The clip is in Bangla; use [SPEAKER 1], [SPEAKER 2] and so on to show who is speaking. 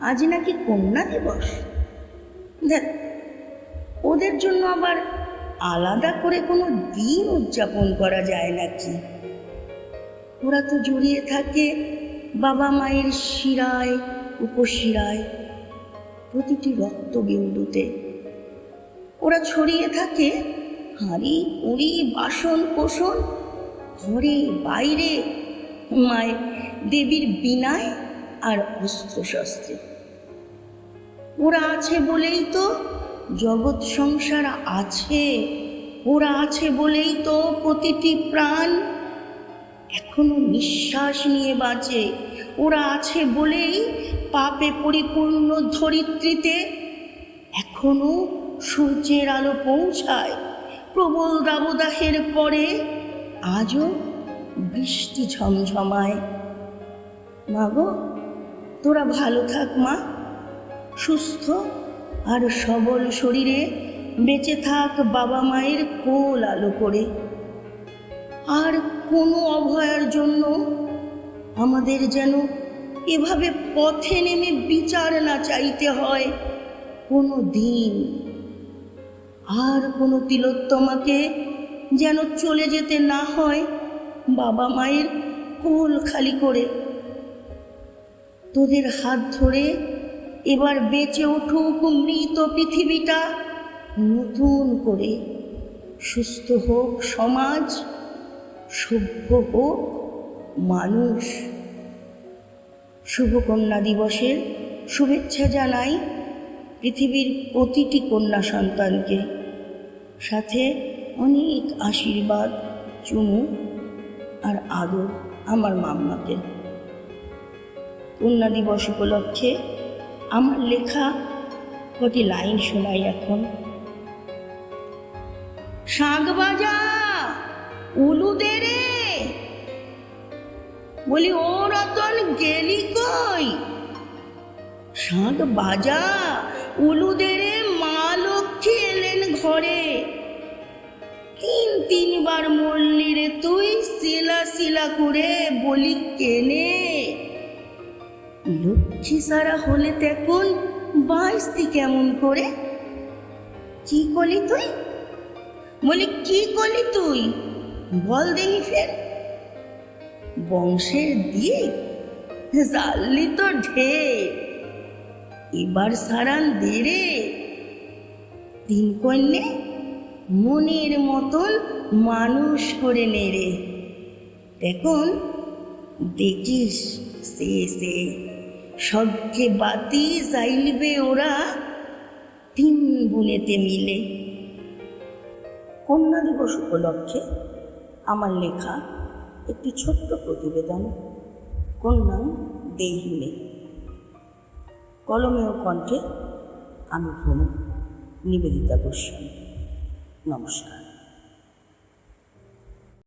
[SPEAKER 1] আজ নাকি কন্যা দিবস। দেখ, ওদের জন্য আবার আলাদা করে কোনো দিন উদযাপন করা যায় নাকি? ওরা তো জড়িয়ে থাকে বাবা মায়ের শিরায় উপশিরায়, প্রতিটি রক্তবিন্দুতে। ওরা ছড়িয়ে থাকে হাঁড়ি কুড়ি বাসন কোসন, ঘরে বাইরে, মায়ের দেবীর বীণায় আর অস্ত্রশস্ত্রে। ওরা আছে বলেই তো জগৎ সংসার আছে, ওরা আছে বলেই তো প্রতিটি প্রাণ এখনো নিঃশ্বাস নিয়ে বাঁচে, ওরা আছে বলেই পাপে পরিপূর্ণ ধরিত্রীতে এখনো সূর্যের আলো পৌঁছায়। প্রবল দাবদাহের পরে আজও বৃষ্টি ঝমঝমায়। মা গো, তোরা ভালো থাক মা, সুস্থ আর সবল শরীরে বেঁচে থাক বাবা মায়ের কোল আলো করে। আর কোনো অভয়ার জন্য আমাদের যেন এভাবে পথে নেমে বিচার না চাইতে হয় কোনো দিন। আর কোনো তিলোত্তমাকে যেন চলে যেতে না হয় বাবা মায়ের কোল খালি করে। তোদের হাত ধরে এবার বেঁচে উঠুক মৃত পৃথিবীটা নতুন করে। সুস্থ হোক সমাজ, সভ্য হোক মানুষ। শুভ কন্যা দিবসের শুভেচ্ছা জানাই পৃথিবীর প্রতিটি কন্যা সন্তানকে, সাথে অনেক আশীর্বাদ, চুমু আর আদর আমার মাম্মাকে। কন্যা দিবস উপলক্ষে আমার লেখা কটি লাইন শোনাই এখন। শাঁখ বাজা উলুদে রে, বলি ও রতন গেলি কই? শাঁখ বাজা উলুদে রে, মা লক্ষ্মী এলেন ঘরে। তিনবার মরলি রে তুই শিলা শিলা করে, বলি কেনে? লক্ষ্মী সারা হলে তখন বাঁচতি কেমন করে? কি করলি তুই? বলি কি করলি তুই, বল দেখি ফের। বংশের দিয়ে জানলি তো ঢের, এবার সারান দে রে। তিন কন্যে মনের মতন মানুষ করে নেড়ে, দেখুন দেখিস শেষে স্বর্গে বাতি জ্বাইলবে ওরা তিন বোনেতে মিলে। কন্যা দিবস উপলক্ষে আমার লেখা একটি ছোট্ট প্রতিবেদন, কন্যা দেহিনে। কলমে ও কণ্ঠে আমি ভ্রমণ, নিবেদিতা গোস্বামী। নমস্কার।